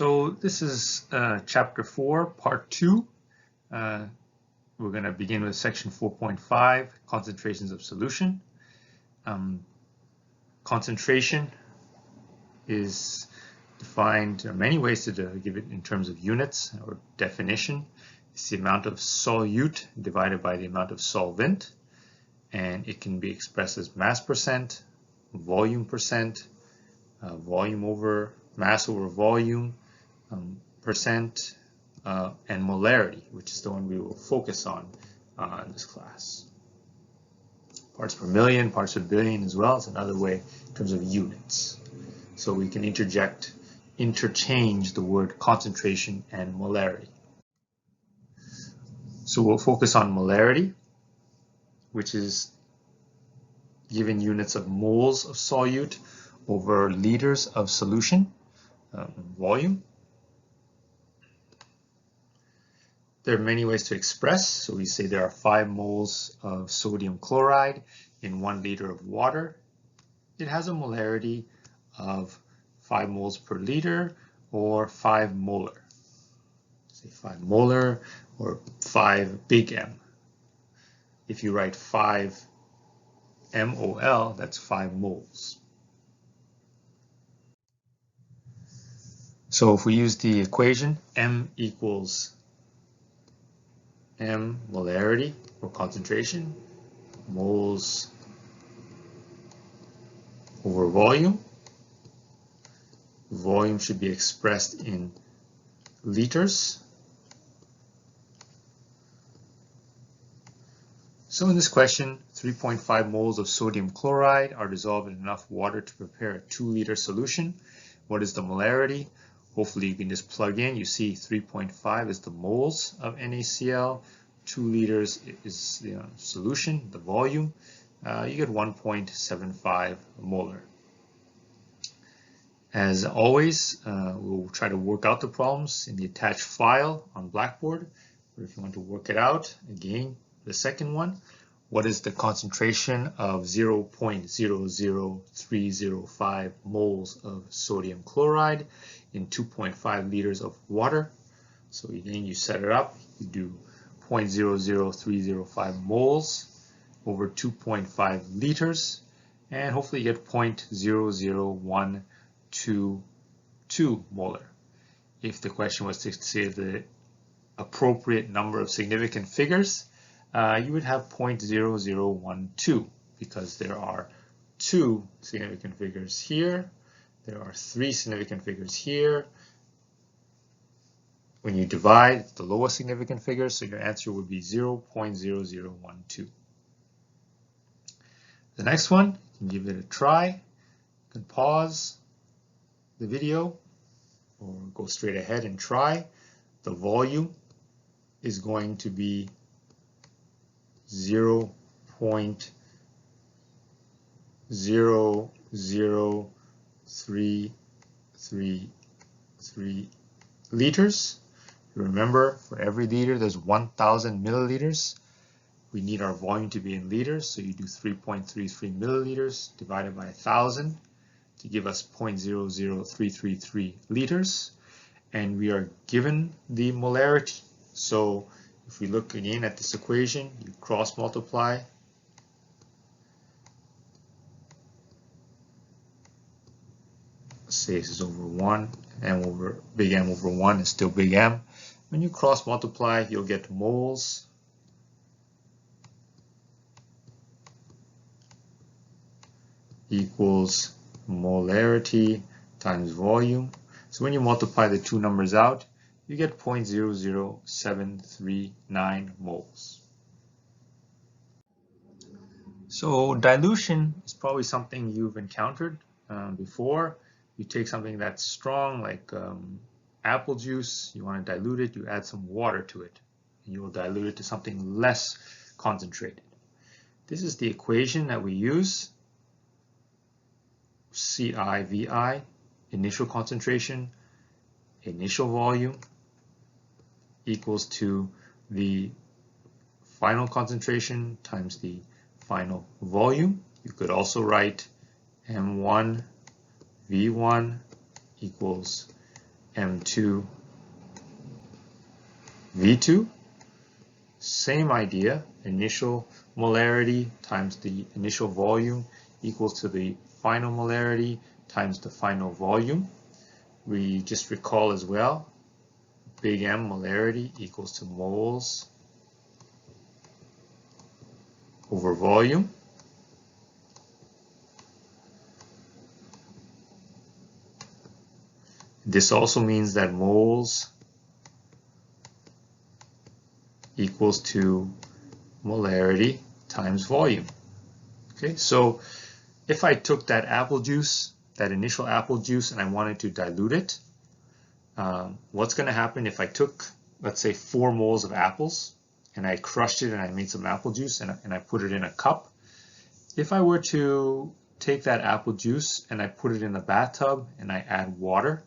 So this is chapter 4, part 2. We're going to begin with section 4.5, concentrations of solution. Concentration is defined, there are many ways to give it in terms of units or definition. It's the amount of solute divided by the amount of solvent, and it can be expressed as mass percent, volume percent, volume over mass over volume, percent, and molarity, which is the one we will focus on in this class. Parts per million, parts per billion as well is another way in terms of units. So we can interchange the word concentration and molarity. So we'll focus on molarity, which is given units of moles of solute over liters of solution, volume. There are many ways to express. So we say there are 5 moles of sodium chloride in 1 liter of water. It has a molarity of 5 moles per liter or 5 molar. Say 5 molar or 5 big M. If you write 5 mol, that's 5 moles. So if we use the equation, M equals M molarity or concentration, moles over volume. Volume should be expressed in liters. So in this question, 3.5 moles of sodium chloride are dissolved in enough water to prepare a 2-liter solution. What is the molarity? Hopefully you can just plug in. You see 3.5 is the moles of NaCl. 2 liters is the solution, the volume. You get 1.75 molar. As always, we'll try to work out the problems in the attached file on Blackboard. But if you want to work it out, again, the second one, what is the concentration of 0.00305 moles of sodium chloride in 2.5 liters of water? So again, you set it up, you do 0.00305 moles over 2.5 liters, and hopefully you get 0.00122 molar. If the question was to say the appropriate number of significant figures, you would have 0.0012 because there are 2 significant figures here, there are 3 significant figures here. When you divide, it's the lowest significant figure, so your answer would be 0.0012. The next one, you can give it a try. You can pause the video or go straight ahead and try. The volume is going to be 0.00333 liters. Remember, for every liter, there's 1,000 milliliters. We need our volume to be in liters, so you do 3.33 milliliters divided by 1,000 to give us 0.00333 liters. And we are given the molarity. So if we look again at this equation, you cross multiply. Let's say this is over 1, and over big M over 1 is still big M. When you cross multiply, you'll get moles equals molarity times volume. So when you multiply the 2 numbers out, you get 0.00739 moles. So dilution is probably something you've encountered before. You take something that's strong like apple juice, you want to dilute it, you add some water to it, and you will dilute it to something less concentrated. This is the equation that we use. CI/VI, initial concentration, initial volume, equals to the final concentration times the final volume. You could also write M1 V1 equals M2 V2. Same idea, initial molarity times the initial volume equals to the final molarity times the final volume. We just recall as well, big M molarity equals to moles over volume. This also means that moles equals to molarity times volume. Okay, so if I took that apple juice, that initial apple juice, and I wanted to dilute it, what's going to happen if I took, let's say, 4 moles of apples and I crushed it and I made some apple juice and I put it in a cup? If I were to take that apple juice and I put it in a bathtub and I add water,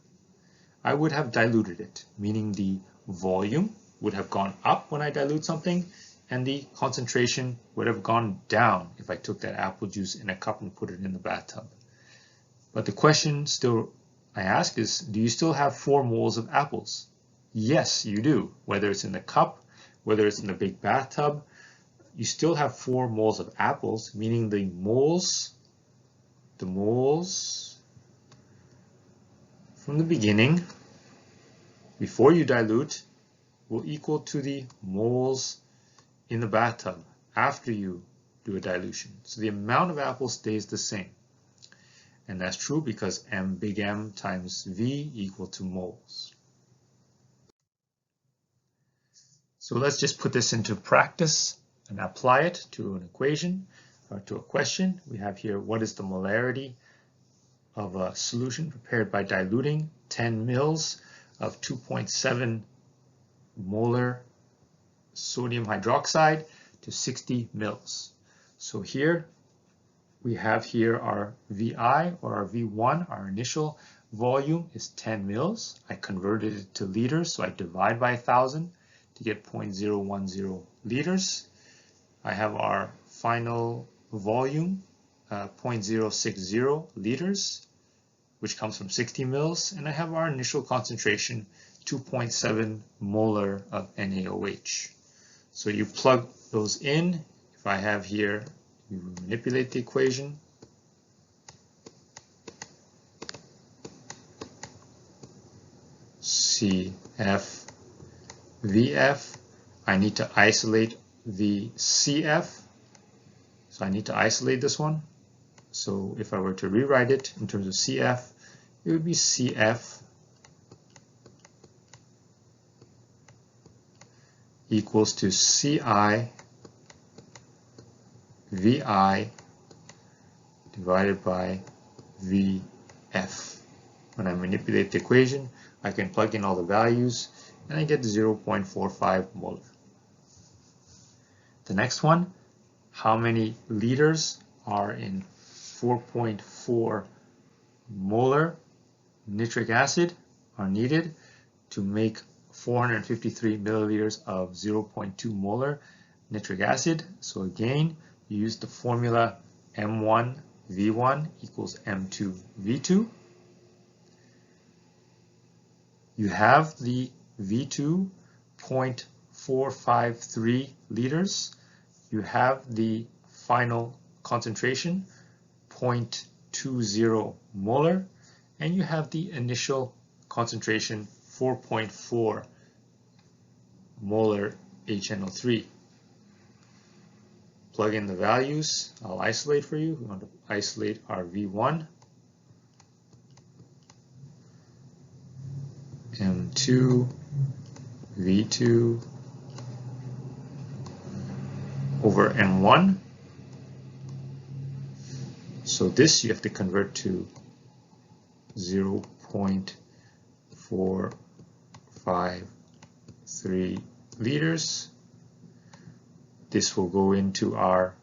I would have diluted it, meaning the volume would have gone up when I dilute something, and the concentration would have gone down if I took that apple juice in a cup and put it in the bathtub. But the question still I ask is, do you still have 4 moles of apples? Yes, you do. Whether it's in the cup, whether it's in the big bathtub, you still have 4 moles of apples, meaning the moles from the beginning, before you dilute, will equal to the moles in the bathtub after you do a dilution. So the amount of apples stays the same. And that's true because M big M times V equal to moles. So let's just put this into practice and apply it to an equation or to a question. We have here, what is the molarity of a solution prepared by diluting 10 mils of 2.7 molar sodium hydroxide to 60 mils. So here we have here our VI or our V1, our initial volume is 10 mils. I converted it to liters, so I divide by 1,000 to get 0.010 liters. I have our final volume, 0.060 liters, which comes from 60 mils, and I have our initial concentration, 2.7 molar of NaOH. So you plug those in. If I have here, you manipulate the equation. CF, VF. I need to isolate the CF. So I need to isolate this one. So if I were to rewrite it in terms of CF, it would be CF equals to CI VI divided by VF. When I manipulate the equation, I can plug in all the values and I get 0.45 molar. The next one, how many liters are in 4.4 molar nitric acid are needed to make 453 milliliters of 0.2 molar nitric acid. So again, you use the formula M1 V1 equals M2 V2. You have the V2 0.453 liters. You have the final concentration 0.20 molar, and you have the initial concentration 4.4 molar HNO3. Plug in the values. I'll isolate for you. We want to isolate our V1, M2, V2 over M1. So this you have to convert to 0.453 liters. This will go into our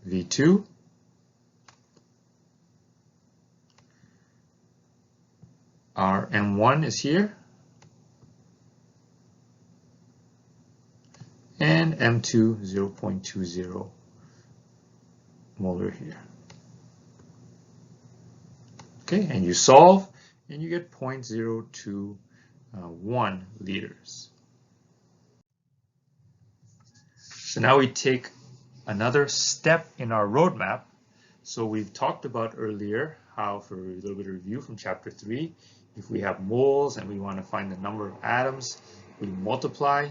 V2. Our M1 is here. And M2, 0.20 molar here. Okay, and you solve, and you get 0.021 liters. So now we take another step in our roadmap. So we've talked about earlier how, for a little bit of review from chapter 3, if we have moles and we want to find the number of atoms, we multiply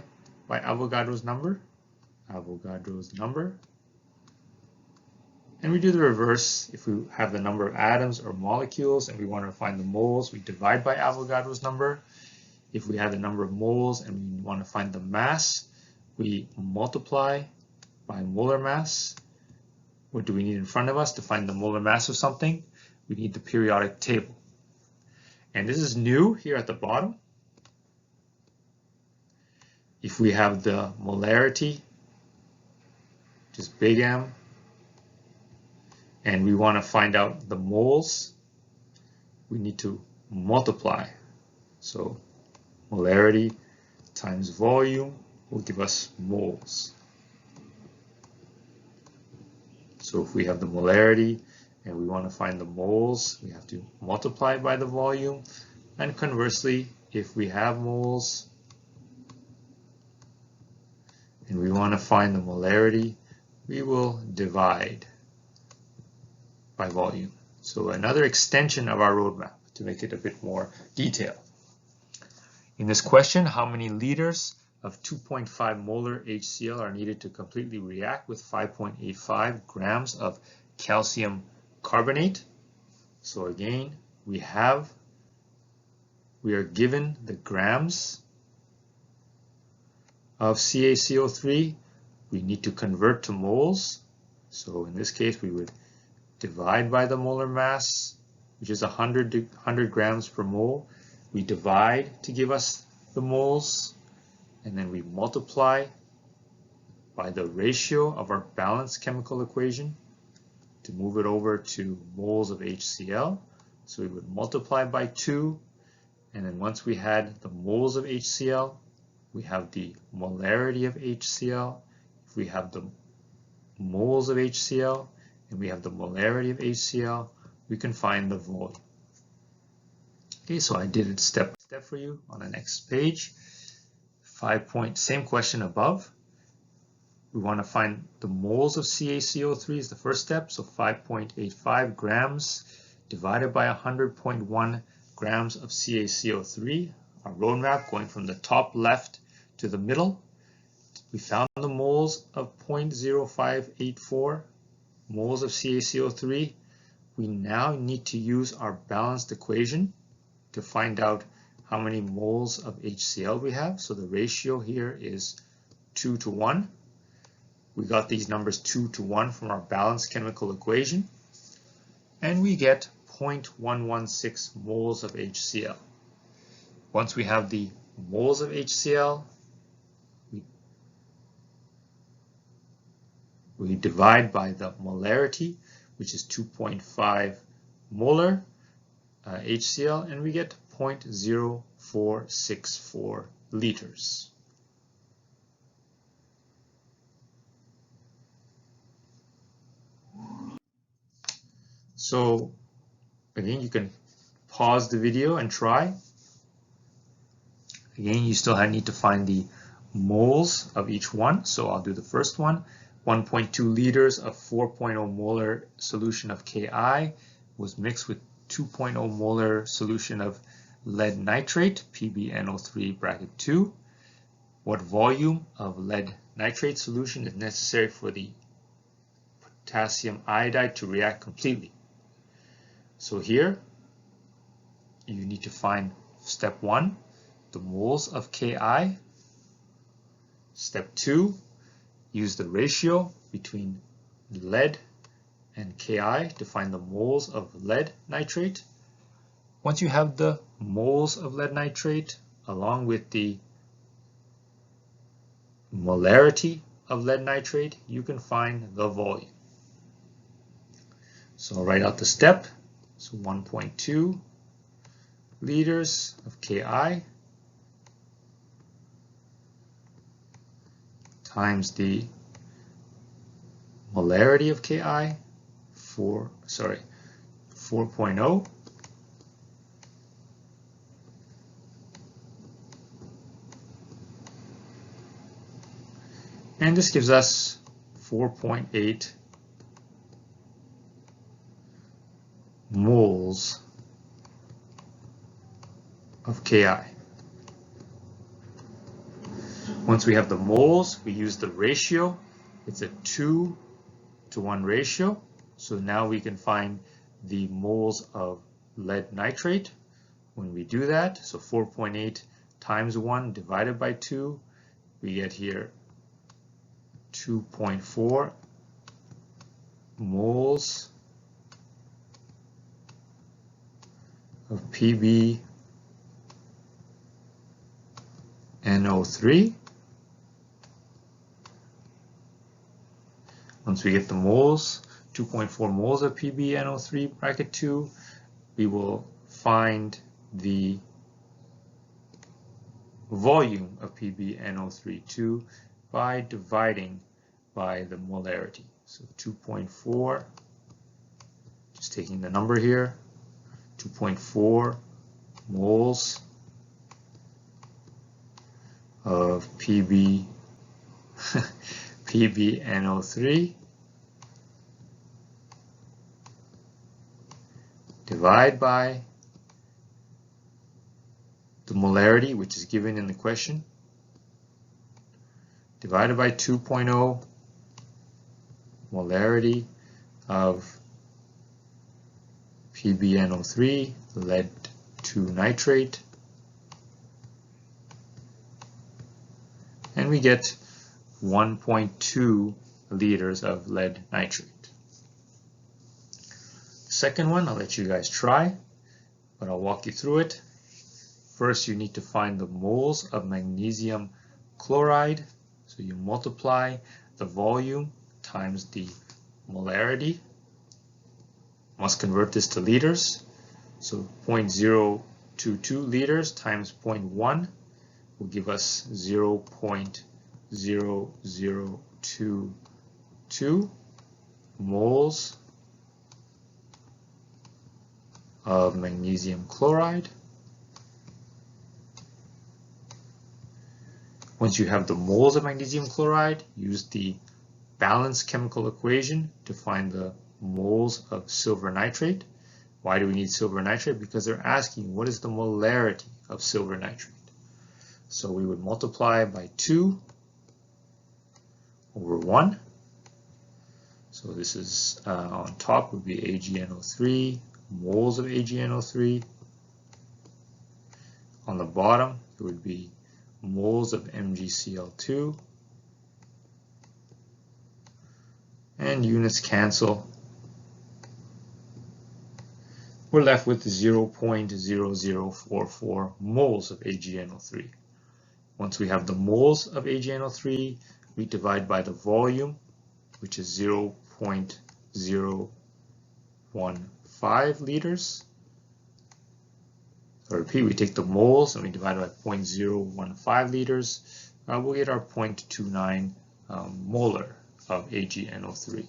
by Avogadro's number, and we do the reverse. If we have the number of atoms or molecules and we want to find the moles, we divide by Avogadro's number. If we have the number of moles and we want to find the mass, we multiply by molar mass. What do we need in front of us to find the molar mass of something? We need the periodic table. And this is new here at the bottom. If we have the molarity, just big M, and we want to find out the moles, we need to multiply. So molarity times volume will give us moles. So if we have the molarity and we want to find the moles, we have to multiply by the volume. And conversely, if we have moles and we want to find the molarity, we will divide by volume. So another extension of our roadmap to make it a bit more detailed. In this question, how many liters of 2.5 molar HCl are needed to completely react with 5.85 grams of calcium carbonate? So again, we are given the grams of CaCO3. We need to convert to moles. So in this case, we would divide by the molar mass, which is 100 grams per mole. We divide to give us the moles, and then we multiply by the ratio of our balanced chemical equation to move it over to moles of HCl. So we would multiply by 2, and then once we had the moles of HCl, we have the molarity of HCl. If we have the moles of HCl and we have the molarity of HCl, we can find the volume. Okay, so I did it step by step for you on the next page. 5 point, same question above. We want to find the moles of CaCO3 is the first step. So 5.85 grams divided by 100.1 grams of CaCO3. Our roadmap going from the top left to the middle. We found the moles of 0.0584 moles of CaCO3. We now need to use our balanced equation to find out how many moles of HCl we have. So the ratio here is 2 to 1. We got these numbers 2 to 1 from our balanced chemical equation, and we get 0.116 moles of HCl. Once we have the moles of HCl, we divide by the molarity, which is 2.5 molar HCl, and we get 0.0464 liters. So again, you can pause the video and try. Again, you still need to find the moles of each one. So I'll do the first one. 1.2 liters of 4.0 molar solution of Ki was mixed with 2.0 molar solution of lead nitrate, PbNO3 bracket 2. What volume of lead nitrate solution is necessary for the potassium iodide to react completely? So here, you need to find step 1, the moles of Ki. Step 2, use the ratio between lead and Ki to find the moles of lead nitrate. Once you have the moles of lead nitrate along with the molarity of lead nitrate, you can find the volume. So I'll write out the step. So 1.2 liters of Ki times the molarity of Ki, 4.0 And this gives us 4.8 moles of Ki. Once we have the moles, we use the ratio. It's a 2-to-1 ratio. So now we can find the moles of lead nitrate when we do that. So 4.8 times 1 divided by 2, we get here 2.4 moles of PbNO3. Once we get the moles, 2.4 moles of PbNO3 bracket 2, we will find the volume of PbNO3 by dividing by the molarity. So 2.4, just taking the number here, 2.4 moles of PbNO3 divide by the molarity, which is given in the question, divided by 2.0 molarity of PbNO3, lead 2 nitrate, and we get 1.2 liters of lead nitrate. Second one, I'll let you guys try, but I'll walk you through it. First, you need to find the moles of magnesium chloride. So you multiply the volume times the molarity. Must convert this to liters. So 0.022 liters times 0.1 will give us 0.0022 moles of magnesium chloride. Once you have the moles of magnesium chloride, use the balanced chemical equation to find the moles of silver nitrate. Why do we need silver nitrate? Because they're asking what is the molarity of silver nitrate. So we would multiply by 2 over 1. So this is on top would be AgNO3, moles of AgNO3. On the bottom, it would be moles of MgCl2. And units cancel. We're left with 0.0044 moles of AgNO3. Once we have the moles of AgNO3, we divide by the volume, which is 0.015 liters. So repeat, we take the moles and we divide by 0.015 liters. We'll get our 0.29 molar of AgNO3.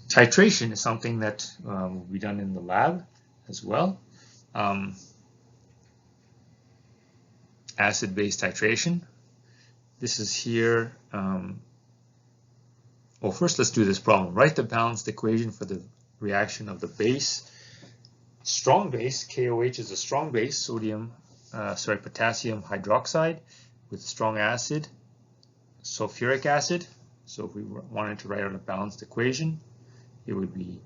Titration is something that will be done in the lab as well. Acid-base titration. This is here. Well, first let's do this problem. Write the balanced equation for the reaction of the base. Strong base, KOH is a strong base, potassium hydroxide with strong acid, sulfuric acid. So if we wanted to write out a balanced equation, it would be,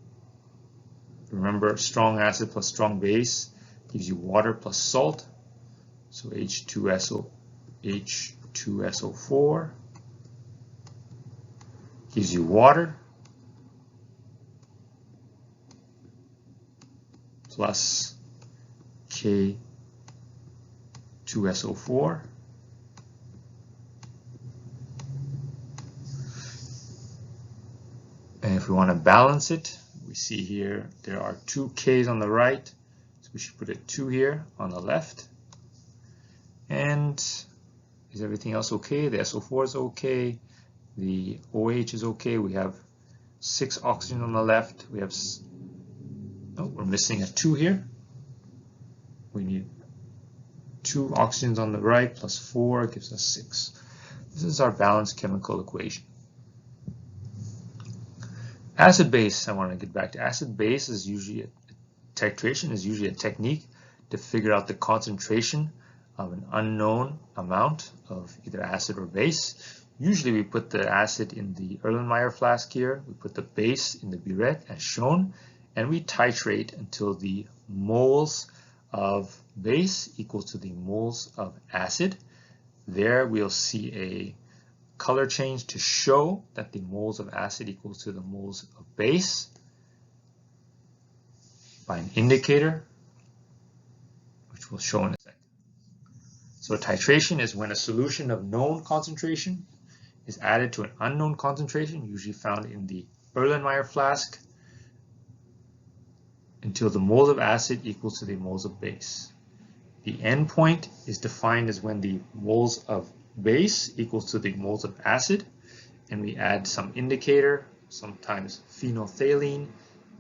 remember, strong acid plus strong base gives you water plus salt. So H2SO4 gives you water plus K2SO4 and if we want to balance it, we see here there are 2 K's on the right, so we should put a 2 here on the left. And is everything else okay? The SO4 is okay, the OH is okay. We have 6 oxygen on the left. We have, oh, we're missing a 2 here. We need 2 oxygens on the right plus 4 gives us 6. This is our balanced chemical equation. Acid-base, I want to get back to acid-base is usually titration is usually a technique to figure out the concentration of an unknown amount of either acid or base. Usually we put the acid in the Erlenmeyer flask here, we put the base in the burette as shown, and we titrate until the moles of base equals to the moles of acid. There we'll see a color change to show that the moles of acid equals to the moles of base by an indicator, which we'll show in a second. So titration is when a solution of known concentration is added to an unknown concentration, usually found in the Erlenmeyer flask, until the moles of acid equals to the moles of base. The end point is defined as when the moles of base equals to the moles of acid, and we add some indicator, sometimes phenolphthalein,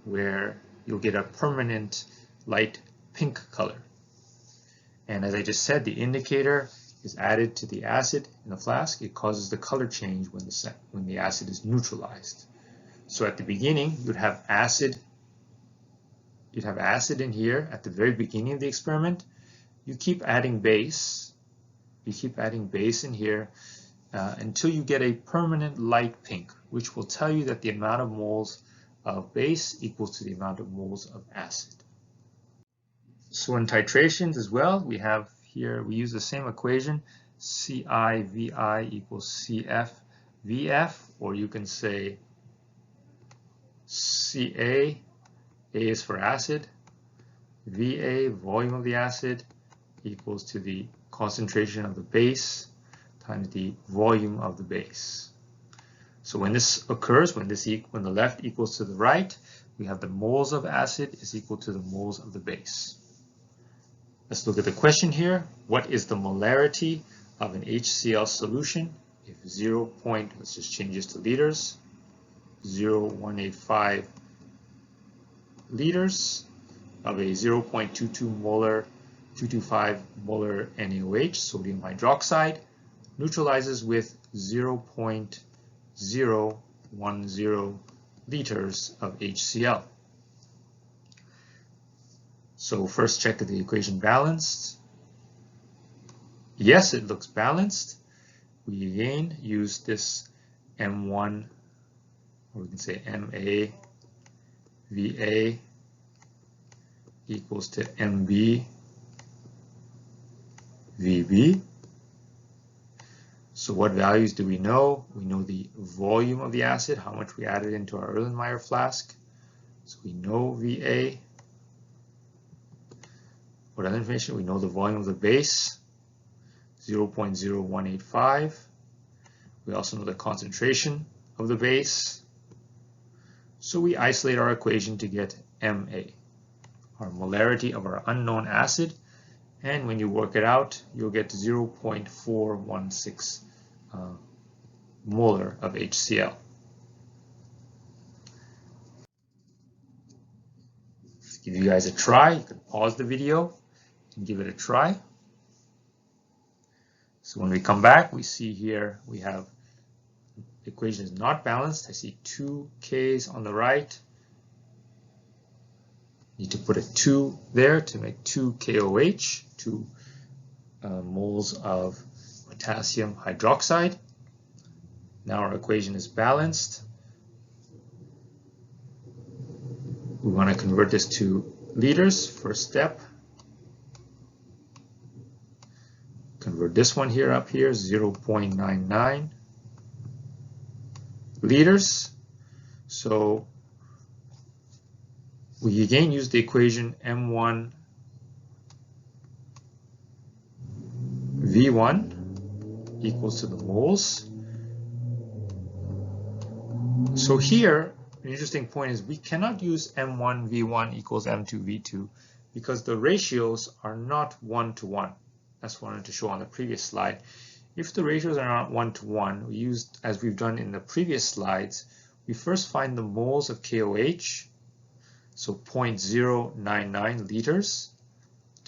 where you'll get a permanent light pink color. And as I just said, the indicator is added to the acid in the flask. It causes the color change when the acid is neutralized. So at the beginning, you'd have acid in here at the very beginning of the experiment. You keep adding base. You keep adding base in here until you get a permanent light pink, which will tell you that the amount of moles of base equals to the amount of moles of acid. So in titrations as well, we have here, we use the same equation, CI/VI equals CF/VF, or you can say CA, A is for acid, VA, volume of the acid, equals to the concentration of the base times the volume of the base. So when this occurs, when the left equals to the right, we have the moles of acid is equal to the moles of the base. Let's look at the question here. What is the molarity of an HCl solution if let's just change this to liters, 0.185 liters of a 0.22 molar 225 molar NaOH, sodium hydroxide, neutralizes with 0.010 liters of HCl. So first check that the equation balanced. Yes, it looks balanced. We again use this M1, or we can say MA VA equals to MB VB. So what values do we know? We know the volume of the acid, how much we added into our Erlenmeyer flask. So we know VA. What other information? We know the volume of the base, 0.0185. We also know the concentration of the base. So we isolate our equation to get MA, our molarity of our unknown acid. And when you work it out, you'll get 0.416 molar of HCl. Let's give you guys a try. You can pause the video and give it a try. So when we come back, we see here we have the equation is not balanced. I see 2 K's on the right. Need to put a 2 there to make 2 KOH, 2 moles of potassium hydroxide. Now our equation is balanced. We want to convert this to liters. First step. Convert this one here up here, 0.99 liters. So we again use the equation M1 V1 equals to the moles. So here, an interesting point is we cannot use M1 V1 equals M2 V2 because the ratios are not 1-to-1. That's what I wanted to show on the previous slide. If the ratios are not 1-to-1, we used, as we've done in the previous slides, we first find the moles of KOH, so 0.099 liters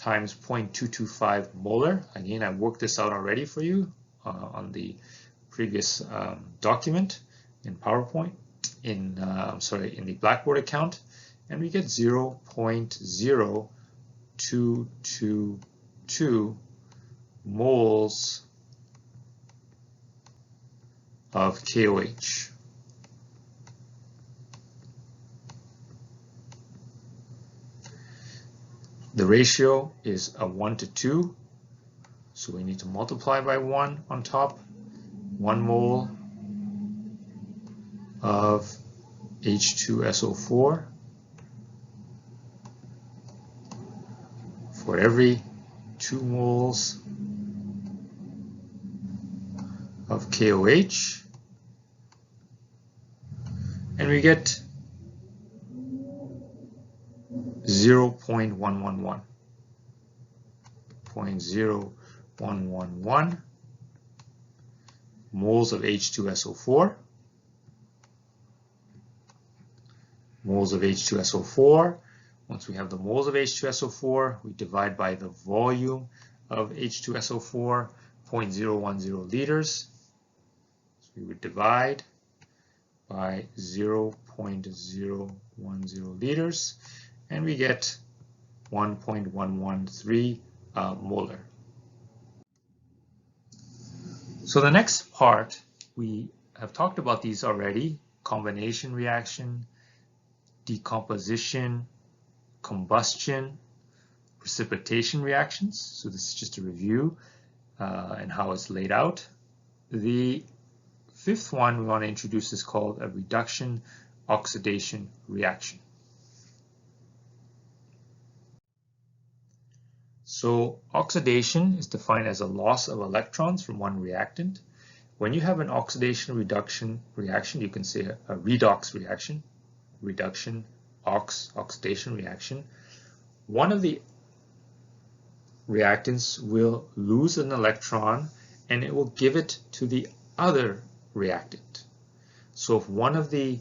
times 0.225 molar. Again, I worked this out already for you on the previous document in PowerPoint, in the Blackboard account, and we get 0.0222 moles of KOH. The ratio is a 1 to 2, so we need to multiply by 1 on top. 1 mole of H2SO4 for every 2 moles of KOH, and we get 0.111. 0.0111 moles of H2SO4. Moles of H2SO4. Once we have the moles of H2SO4, we divide by the volume of H2SO4, 0.010 liters. So we would divide by 0.010 liters, and we get 1.113 molar. So the next part, we have talked about these already: combination reaction, decomposition, combustion, precipitation reactions. So this is just a review and how it's laid out. The fifth one we want to introduce is called a reduction oxidation reaction. So oxidation is defined as a loss of electrons from one reactant. When you have an oxidation reduction reaction, you can say a redox reaction, reduction oxidation reaction. One of the reactants will lose an electron and it will give it to the other reactant. So if one of the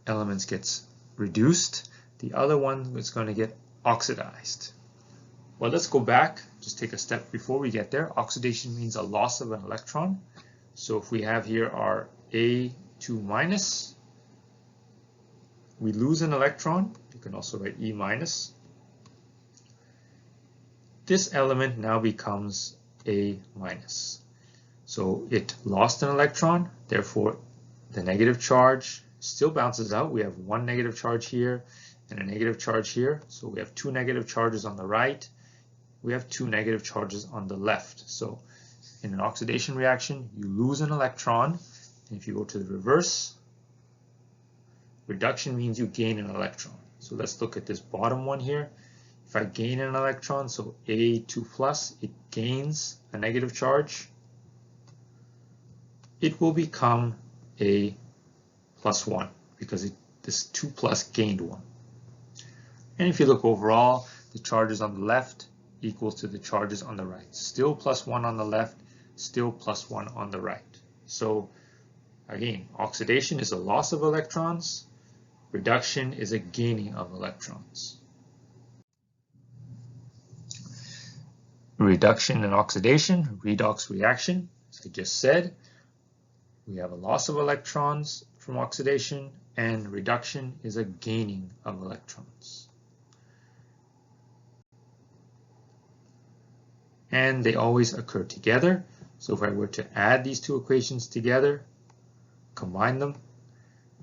elements gets reduced, the other one is going to get oxidized. Well, let's go back, just take a step before we get there. Oxidation means a loss of an electron. So if we have here our A2 minus, we lose an electron. You can also write E minus. This element now becomes A minus. So it lost an electron, therefore the negative charge still bounces out. We have one negative charge here and a negative charge here. So we have two negative charges on the right. We have two negative charges on the left. So in an oxidation reaction, you lose an electron. And if you go to the reverse, reduction means you gain an electron. So let's look at this bottom one here. If I gain an electron, so A2 plus, it gains a negative charge. It will become A plus 1 because this 2 plus gained 1. And if you look overall, the charges on the left equals to the charges on the right. Still plus 1 on the left, still plus 1 on the right. So again, oxidation is a loss of electrons. Reduction is a gaining of electrons. Reduction and oxidation, redox reaction, as I just said, we have a loss of electrons from oxidation, and reduction is a gaining of electrons. And they always occur together. So if I were to add these two equations together, combine them,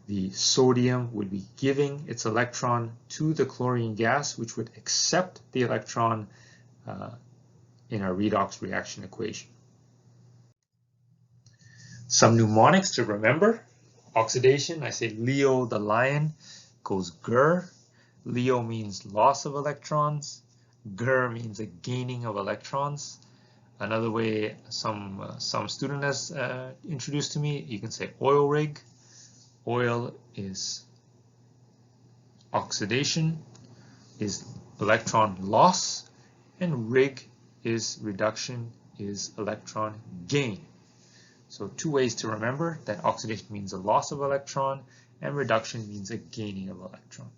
the sodium would be giving its electron to the chlorine gas, which would accept the electron in our redox reaction equation. Some mnemonics to remember. Oxidation, I say Leo the lion goes grr. Leo means loss of electrons. Grr means a gaining of electrons. Another way some student has introduced to me, you can say oil rig. Oil is oxidation, is electron loss, and rig is reduction, is electron gain. So two ways to remember that oxidation means a loss of electron and reduction means a gaining of electron.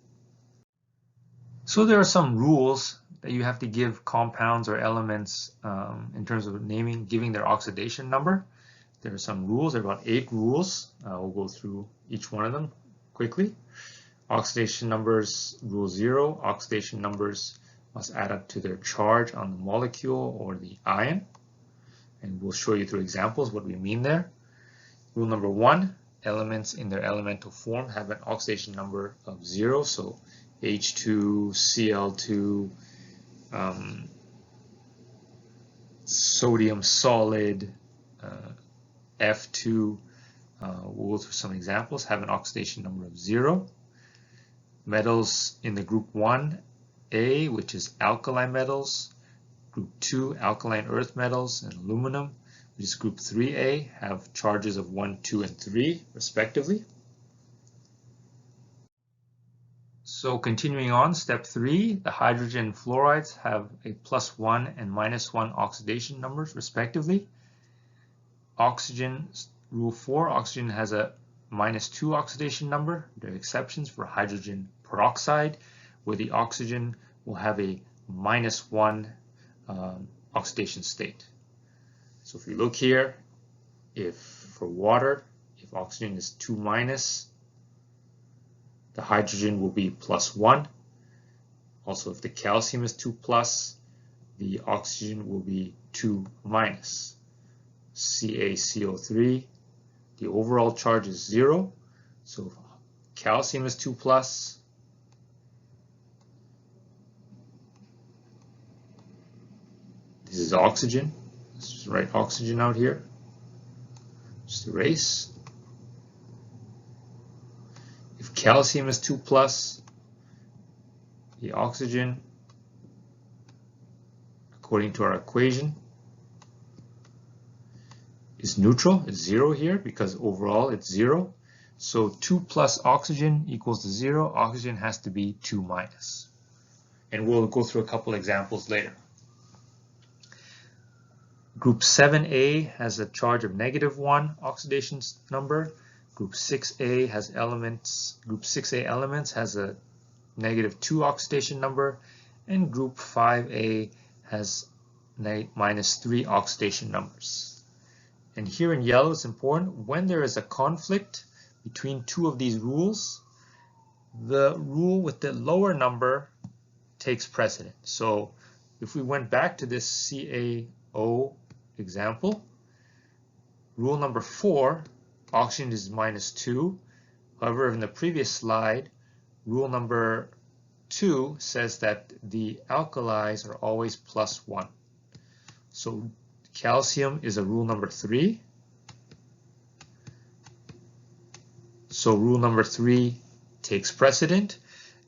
So there are some rules that you have to give compounds or elements in terms of giving their oxidation number. There are some rules. There are about 8 rules. We'll go through each one of them quickly. Oxidation numbers, rule 0. Oxidation numbers must add up to their charge on the molecule or the ion. And we'll show you through examples what we mean there. Rule number 1, elements in their elemental form have an oxidation number of 0. So H2, Cl2, sodium solid, F2, we'll go through some examples, have an oxidation number of 0. Metals in the group 1A, which is alkali metals, group 2, alkaline earth metals, and aluminum, which is group 3A, have charges of 1, 2, and 3, respectively. So continuing on, step 3, the hydrogen fluorides have a +1 and -1 oxidation numbers, respectively. Oxygen, rule 4, oxygen has a -2 oxidation number. There are exceptions for hydrogen peroxide, where the oxygen will have a -1 oxidation state. So if you look here, if for water, if oxygen is 2-, the hydrogen will be +1. Also, if the calcium is 2+, the oxygen will be 2-. CaCO3, the overall charge is 0. So if calcium is 2+, this is oxygen. Let's just write oxygen out here. Just erase. If calcium is 2+, the oxygen, according to our equation, is neutral. It's 0 here because overall it's 0. So 2+ oxygen equals to 0. Oxygen has to be 2-. And we'll go through a couple examples later. Group 7A has a charge of -1 oxidation number. Group 6A has elements. Group 6A elements has a -2 oxidation number, and group 5A has -3 oxidation numbers. And here in yellow, it's important, when there is a conflict between two of these rules, the rule with the lower number takes precedent. So if we went back to this CaO example, rule number 4, oxygen is -2. However, in the previous slide, rule number 2 says that the alkalis are always +1. So calcium is a rule number 3. So rule number 3 takes precedent.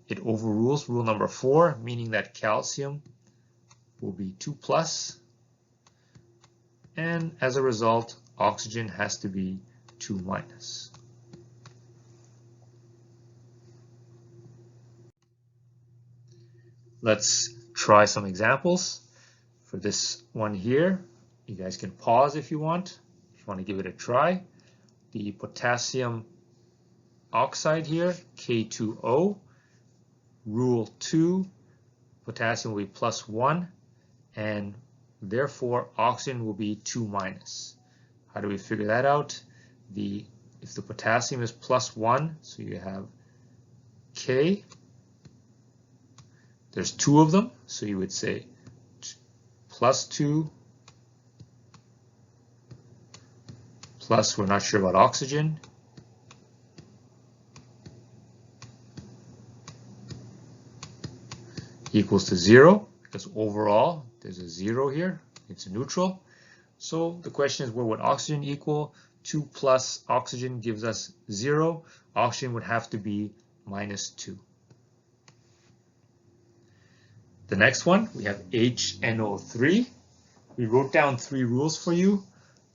It overrules rule number 4, meaning that calcium will be 2+. And as a result, oxygen has to be 2-. Let's try some examples. For this one here, you guys can pause if you want to give it a try. The potassium oxide here, K2O, rule 2, potassium will be +1, and therefore oxygen will be 2-. How do we figure that out? If the potassium is +1, so you have K, there's 2 of them, so you would say +2 plus, we're not sure about oxygen, equals to 0, because overall there's a 0 here, it's neutral. So the question is, where would oxygen equal? 2 plus oxygen gives us 0. Oxygen would have to be -2. The next one, we have HNO3. We wrote down 3 rules for you.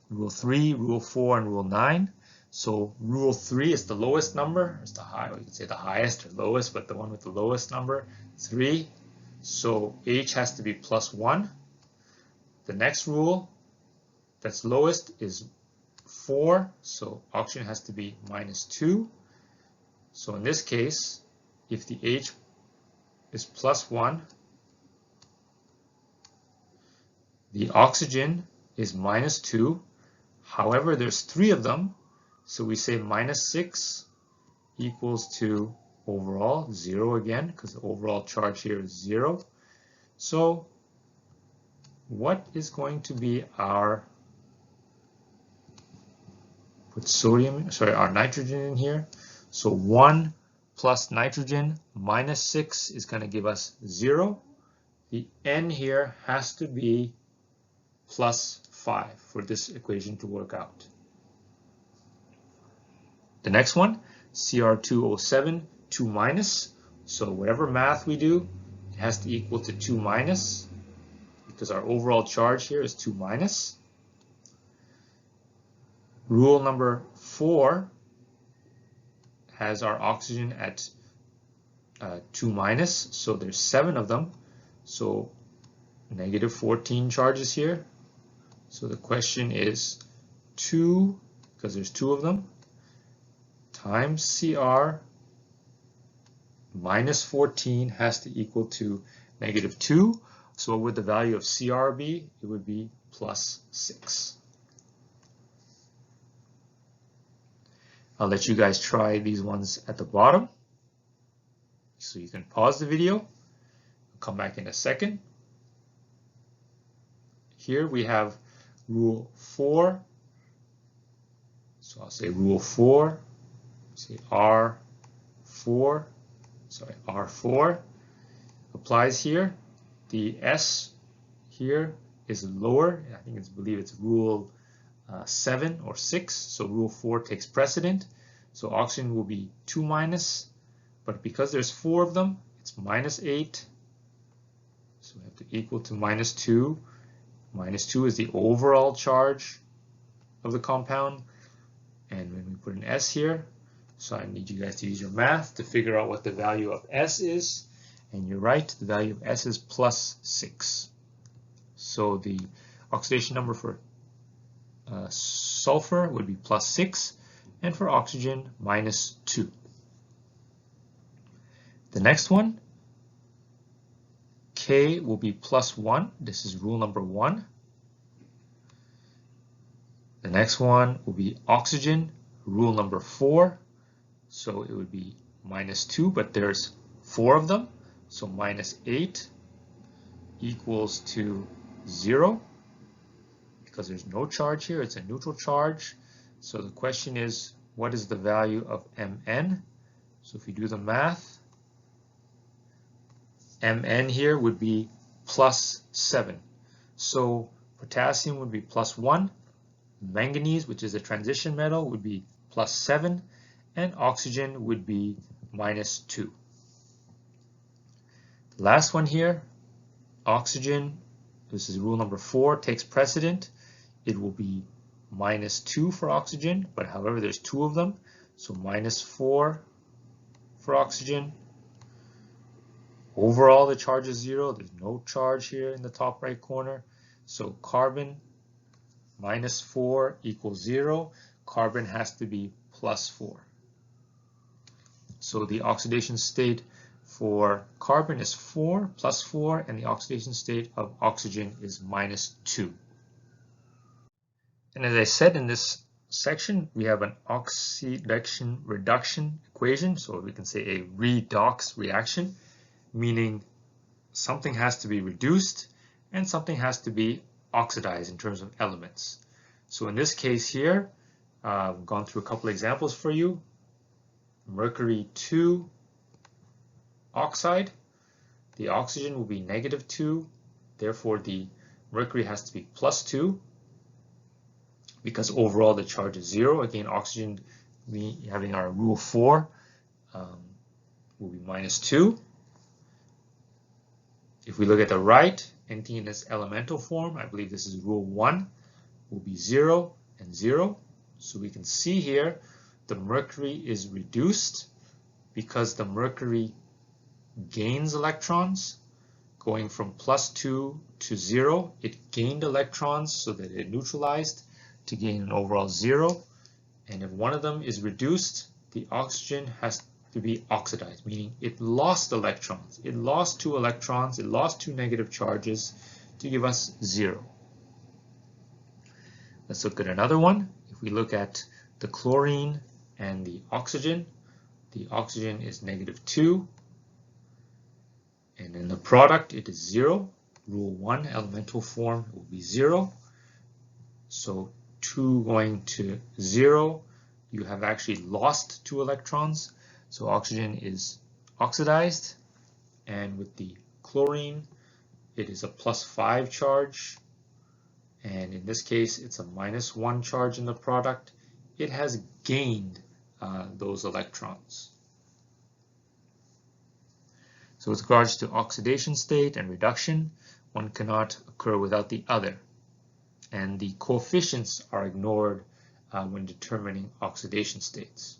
Rule 3, Rule 4, and Rule 9. So Rule 3 is the lowest number. It's the high, you can say the highest or lowest, but the one with the lowest number, 3. So H has to be +1. The next rule that's lowest is 4. So oxygen has to be -2. So in this case, if the H is +1, The oxygen is -2. However, there's 3 of them, so we say -6 equals to overall 0 again, because the overall charge here is 0. So what is going to be our, put our nitrogen in here. So 1 plus nitrogen minus 6 is going to give us 0. The N here has to be plus 5 for this equation to work out. The next one, Cr2O7, 2 minus. So whatever math we do, it has to equal to 2 minus, because our overall charge here is 2 minus. Rule number 4 has our oxygen at 2 minus, so there's 7 of them. So negative 14 charges here. So the question is 2, because there's 2 of them, times Cr minus 14 has to equal to negative 2. So what would the value of Cr be? It would be plus 6. I'll let you guys try these ones at the bottom. So you can pause the video. I'll come back in a second. Here we have rule 4. So I'll say rule 4. Say R4. Sorry, R4 applies here. The S here is lower. I believe it's rule 7 or 6. So rule 4 takes precedent. So oxygen will be 2 minus, but because there's 4 of them, it's minus 8. So we have to equal to minus 2. Minus 2 is the overall charge of the compound. And when we put an S here, so I need you guys to use your math to figure out what the value of S is. And you're right, the value of S is plus 6. So the oxidation number for sulfur would be plus 6, and for oxygen, minus 2. The next one, K will be plus 1. This is rule number 1. The next one will be oxygen, rule number 4. So it would be minus 2, but there's 4 of them. So minus 8 equals to 0. Because there's no charge here, it's a neutral charge. So the question is, what is the value of Mn? So if you do the math, Mn here would be plus 7. So potassium would be plus 1, manganese, which is a transition metal, would be plus 7, and oxygen would be minus 2. The last one here, oxygen, this is rule number 4, takes precedent. It will be minus 2 for oxygen, but however there's 2 of them, so minus 4 for oxygen. Overall the charge is 0, there's no charge here in the top right corner. So carbon minus 4 equals 0, carbon has to be plus 4. So the oxidation state for carbon is 4 plus 4, and the oxidation state of oxygen is minus 2. And as I said in this section, we have an oxydection reduction equation, so we can say a redox reaction, meaning something has to be reduced and something has to be oxidized in terms of elements. So in this case here, I've gone through a couple examples for you. Mercury 2 oxide, the oxygen will be negative 2, therefore the mercury has to be plus 2, because overall the charge is 0. Again, oxygen, having our rule 4, will be minus 2. If we look at the right, anything in its elemental form, I believe this is rule 1, will be 0 and 0. So we can see here the mercury is reduced because the mercury gains electrons. Going from plus 2 to 0, it gained electrons so that it neutralized to gain an overall 0. And if one of them is reduced, the oxygen has to be oxidized, meaning it lost electrons. It lost 2 electrons, it lost 2 negative charges to give us 0. Let's look at another one. If we look at the chlorine and the oxygen is -2, and in the product it is 0. Rule 1, elemental form, will be 0. So 2 going to 0, you have actually lost 2 electrons. So oxygen is oxidized, and with the chlorine, it is a +5 charge, and in this case, it's a -1 charge in the product. It has gained those electrons. So with regards to oxidation state and reduction, one cannot occur without the other, and the coefficients are ignored when determining oxidation states.